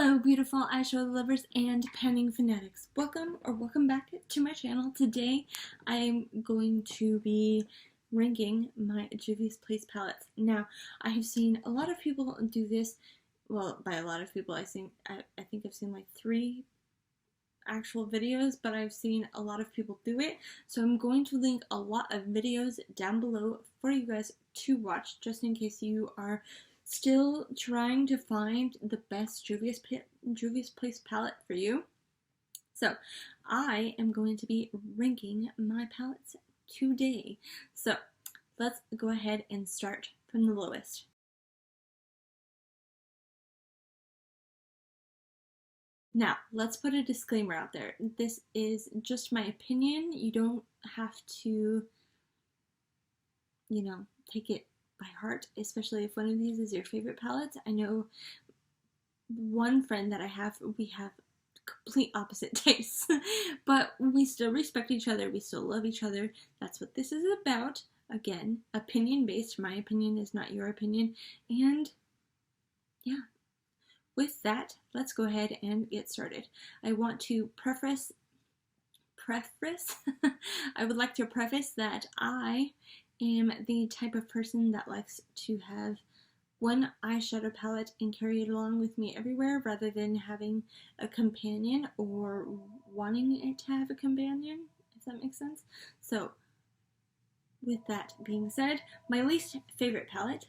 Hello beautiful eyeshadow lovers and panning fanatics. Welcome back to my channel. Today I'm going to be ranking my Juvia's Place palettes. Now, I have seen a lot of people do this. Well, by a lot of people, I think I've seen like 3 actual videos, but I've seen a lot of people do it. So I'm going to link a lot of videos down below for you guys to watch, just in case you are still trying to find the best Juvia's Place palette for you. So I am going to be ranking my palettes today. So let's go ahead and start from the lowest. Now, let's put a disclaimer out there. This is just my opinion. You don't have to, take it by heart, especially if one of these is your favorite palettes. I know one friend that I have, we have complete opposite tastes, but we still respect each other. We still love each other. That's what this is about. Again, opinion-based. My opinion is not your opinion. And yeah. With that, let's go ahead and get started. I want to preface I would like to preface that I am the type of person that likes to have one eyeshadow palette and carry it along with me everywhere, rather than having a companion or wanting it to have a companion, if that makes sense. So with that being said, my least favorite palette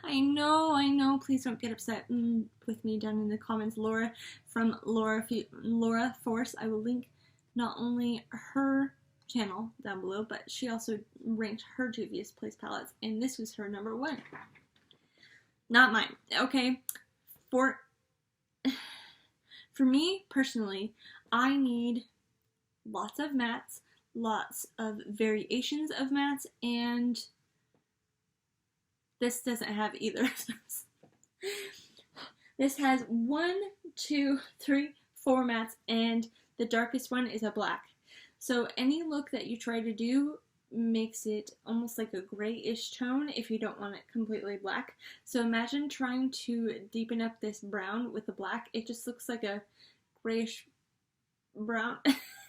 I know, please don't get upset with me down in the comments. Laura from Lauraforce. I will link not only her channel down below, but she also ranked her Juvia's Place palettes, and this was her number 1. Not mine, okay? For me, personally, I need lots of mattes, lots of variations of mattes, and this doesn't have either of those. This has 1, 2, 3, 4 mattes, and the darkest one is a black. So any look that you try to do makes it almost like a grayish tone if you don't want it completely black. So imagine trying to deepen up this brown with the black. It just looks like a grayish brown.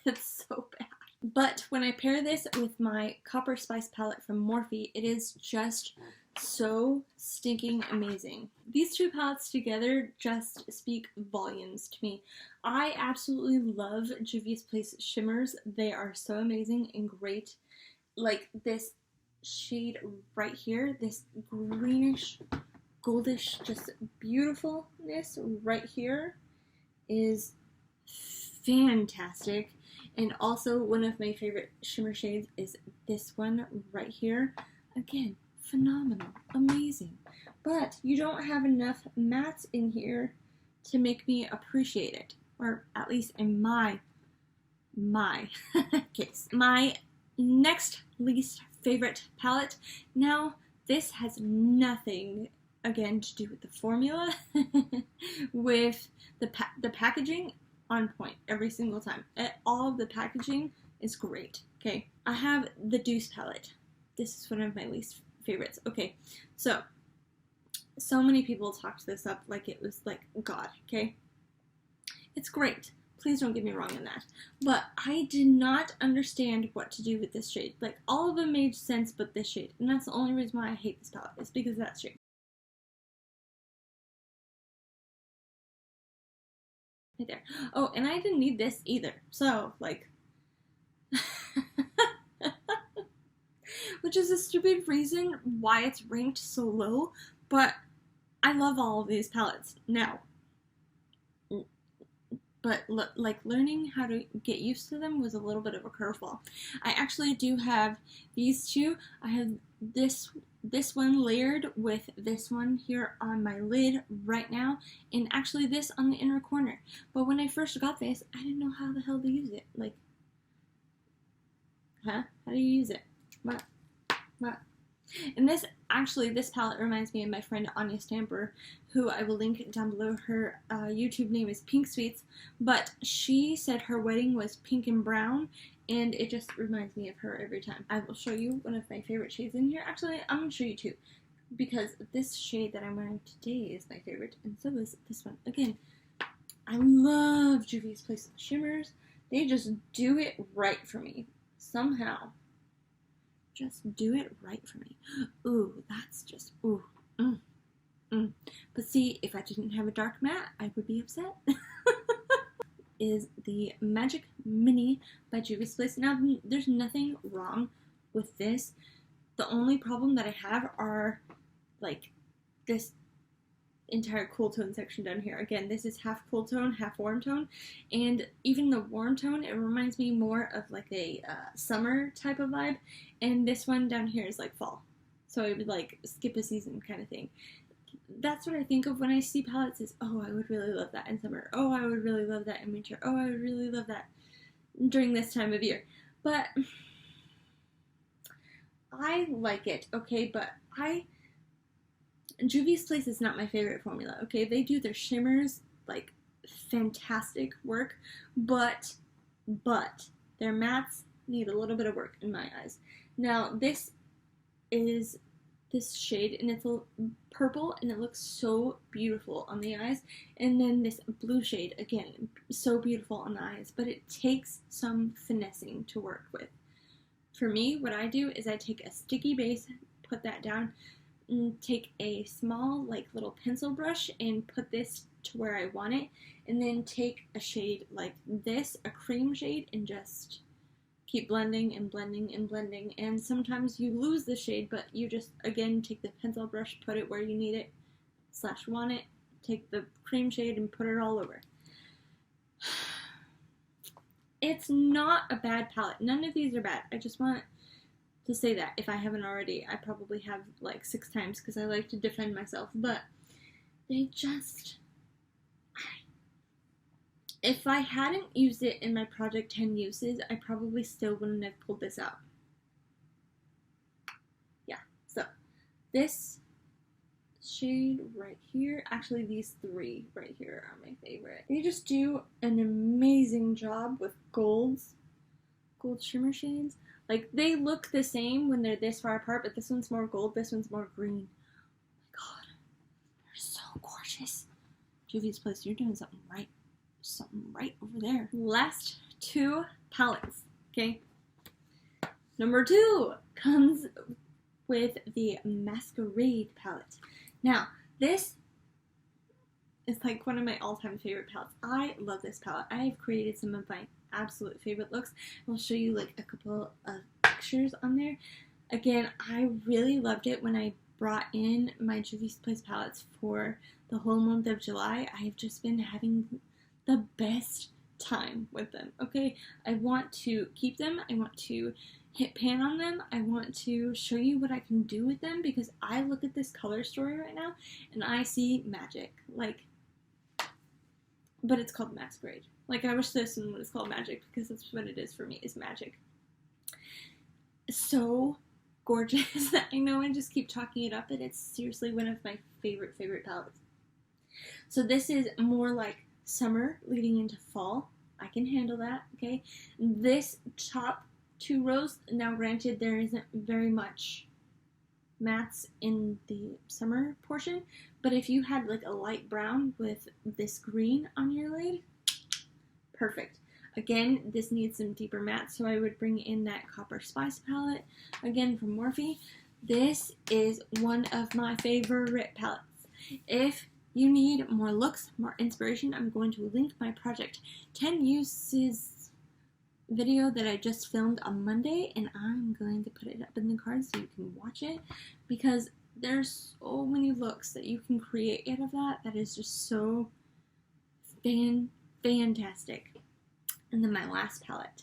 It's so bad. But when I pair this with my Copper Spice palette from Morphe, it is just so stinking amazing. These 2 palettes together just speak volumes to me. I absolutely love Juvia's Place shimmers. They are so amazing and great. Like this shade right here, this greenish, goldish, just beautifulness right here is fantastic. And also one of my favorite shimmer shades is this one right here. Again, phenomenal, amazing. But you don't have enough mattes in here to make me appreciate it, or at least in my case. My next least favorite palette. Now, this has nothing, again, to do with the formula, with the packaging on point every single time. All of the packaging is great, okay? I have the DOUCE palette. This is one of my least favorites. Okay, so many people talked this up like it was like God, okay? It's great. Please don't get me wrong in that. But I did not understand what to do with this shade. Like, all of them made sense but this shade. And that's the only reason why I hate this palette, is because of that shade. Right there. Oh, and I didn't need this either. So, like, which is a stupid reason why it's ranked so low, but I love all of these palettes now. But like, learning how to get used to them was a little bit of a curveball. I actually do have these 2. I have this one layered with this one here on my lid right now, and actually this on the inner corner. But when I first got this, I didn't know how the hell to use it. Like, huh? How do you use it? What? And this palette reminds me of my friend Anya Stamper, who I will link down below. Her YouTube name is Pink Sweets, but she said her wedding was pink and brown, and it just reminds me of her every time. I will show you one of my favorite shades in here. Actually, I'm going to show you 2. because this shade that I'm wearing today is my favorite, and so is this one. Again, I love Juvia's Place shimmers. They just do it right for me. Somehow. Just do it right for me. Ooh, that's just, ooh. But see, if I didn't have a dark matte, I would be upset. Is the Magic Mini by Juvia's Place. Now, there's nothing wrong with this. The only problem that I have are, like, this entire cool tone section down here. Again, this is half cool tone, half warm tone, and even the warm tone, it reminds me more of like a summer type of vibe, and this one down here is like fall. So it would like skip a season kind of thing. That's what I think of when I see palettes is, oh, I would really love that in summer. Oh, I would really love that in winter. Oh, I would really love that during this time of year. But I like it, okay, but Juvia's Place is not my favorite formula, okay? They do their shimmers, like, fantastic work, but their mattes need a little bit of work in my eyes. Now, this is this shade, and it's a purple, and it looks so beautiful on the eyes, and then this blue shade, again, so beautiful on the eyes, but it takes some finessing to work with. For me, what I do is I take a sticky base, put that down, and take a small, like, little pencil brush and put this to where I want it, and then take a shade like this, a cream shade, and just keep blending and blending and blending, and sometimes you lose the shade, but you just, again, take the pencil brush, put it where you need it, / want it, take the cream shade and put it all over. It's not a bad palette. None of these are bad. I just want to say that. If I haven't already, I probably have like 6 times because I like to defend myself, but they just, if I hadn't used it in my Project 10 uses, I probably still wouldn't have pulled this out. Yeah, so this shade right here, actually these 3 right here are my favorite. They just do an amazing job with gold shimmer shades. Like, they look the same when they're this far apart, but this one's more gold, this one's more green. Oh my god, they're so gorgeous. Juvia's Place, you're doing something right over there. Last 2 palettes, okay? Number 2 comes with the Masquerade palette. Now, this is like one of my all-time favorite palettes. I love this palette. I have created some of my absolute favorite looks. I'll show you like a couple of pictures on there. Again, I really loved it when I brought in my Juvia's Place palettes for the whole month of July. I have just been having the best time with them, okay? I want to keep them. I want to hit pan on them. I want to show you what I can do with them because I look at this color story right now and I see magic. Like, but it's called Masquerade. Like, I wish this one was called Magic because that's what it is for me, is magic. So gorgeous. I know I just keep talking it up, but it's seriously one of my favorite palettes. So this is more like summer leading into fall. I can handle that, okay? This top 2 rows, now granted there isn't very much mattes in the summer portion, but if you had like a light brown with this green on your lid, perfect. Again, this needs some deeper matte, so I would bring in that Copper Spice palette, again from Morphe. This is one of my favorite palettes. If you need more looks, more inspiration, I'm going to link my Project 10 uses video that I just filmed on Monday, and I'm going to put it up in the cards so you can watch it, because there's so many looks that you can create out of that. That is just so fantastic. And then my last palette.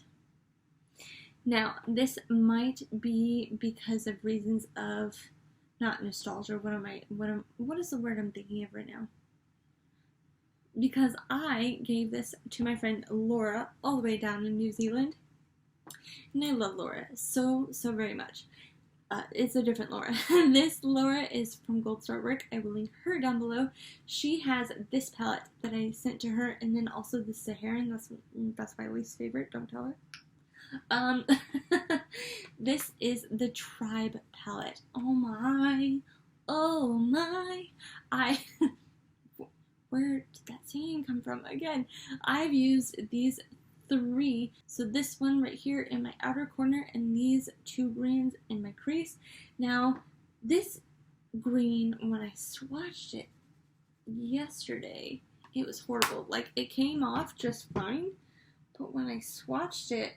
Now, this might be because of reasons of not nostalgia. What is the word I'm thinking of right now? Because I gave this to my friend Laura all the way down in New Zealand. And I love Laura so very much. It's a different Laura. This Laura is from Gold Star Work. I will link her down below. She has this palette that I sent to her, and then also the Saharan. That's my least favorite. Don't tell her. This is the Tribe palette. Oh oh my, where did that saying come from? Again, I've used these 3, so this one right here in my outer corner and these 2 greens in my crease. Now, this green, when I swatched it yesterday, it was horrible. Like, it came off just fine, but when I swatched it,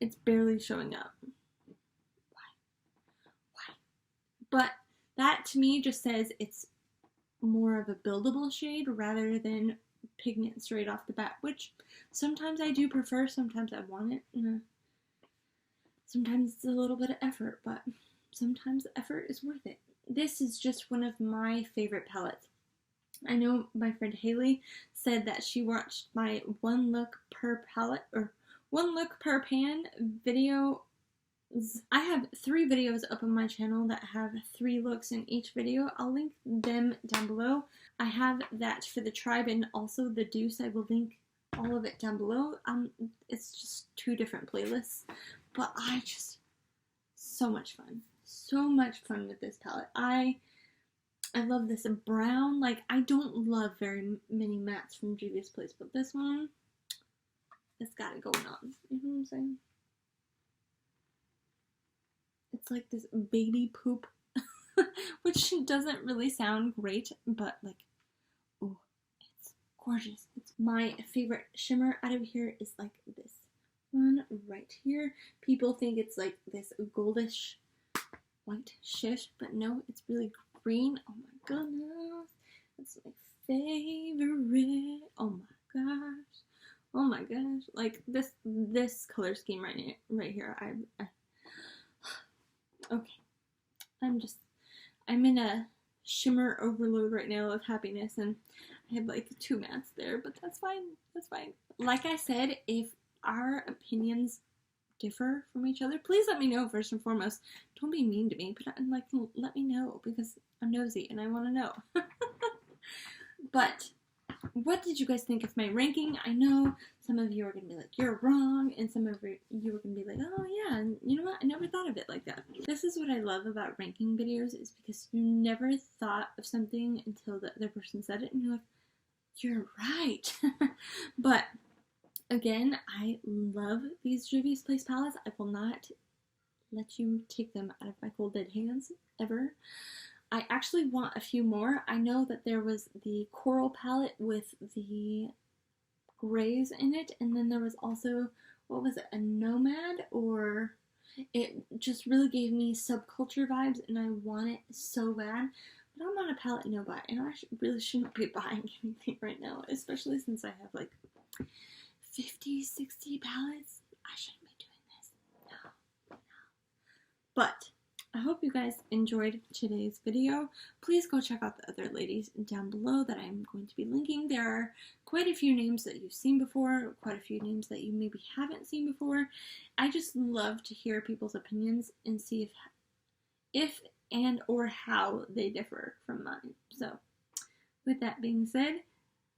it's barely showing up. Why? But that to me just says it's more of a buildable shade rather than pigment straight off the bat, which sometimes I do prefer, sometimes I want it. Sometimes it's a little bit of effort, but sometimes the effort is worth it. This is just one of my favorite palettes. I know my friend Hayleigh said that she watched my 1 look per palette, or 1 look per pan video. I have 3 videos up on my channel that have 3 looks in each video. I'll link them down below. I have that for the tribe and also the DOUCE. I will link all of it down below. It's just 2 different playlists, but so much fun. So much fun with this palette. I love this brown. Like, I don't love very many mattes from Juvia's Place, but this one, it's got it going on. You know what I'm saying? It's like this baby poop, which doesn't really sound great, but like, oh, it's gorgeous. It's my favorite shimmer out of here is like this one right here. People think it's like this goldish white shift, but no, it's really green. Oh my goodness, that's my favorite. Oh my gosh, oh my gosh, like this color scheme right here. Okay, I'm in a shimmer overload right now of happiness, and I have like 2 mattes there, but that's fine. That's fine. Like I said, if our opinions differ from each other, please let me know first and foremost. Don't be mean to me, but like, let me know, because I'm nosy and I want to know. But what did you guys think of my ranking? I know some of you are going to be like, you're wrong, and some of you are going to be like, oh yeah, and you know what, I never thought of it like that. This is what I love about ranking videos, is because you never thought of something until the other person said it, and you're like, you're right. But again, I love these Juvia's Place palettes. I will not let you take them out of my cold dead hands, ever. I actually want a few more. I know that there was the coral palette with the grays in it, and then there was also, what was it, a nomad, or it just really gave me subculture vibes, and I want it so bad. But I'm on a palette no buy, and I really shouldn't be buying anything right now, especially since I have like 50, 60 palettes. I shouldn't be doing this. No. But I hope you guys enjoyed today's video. Please go check out the other ladies down below that I'm going to be linking. There are quite a few names that you've seen before, quite a few names that you maybe haven't seen before. I just love to hear people's opinions and see if and or how they differ from mine. So, with that being said,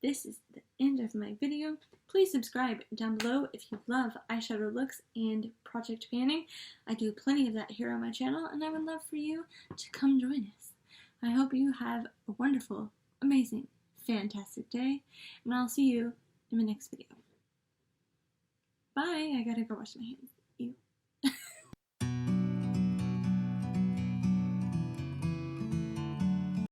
this is the end of my video. Please subscribe down below if you love eyeshadow looks and project panning. I do plenty of that here on my channel, and I would love for you to come join us. I hope you have a wonderful, amazing, fantastic day, and I'll see you in my next video. Bye! I gotta go wash my hands.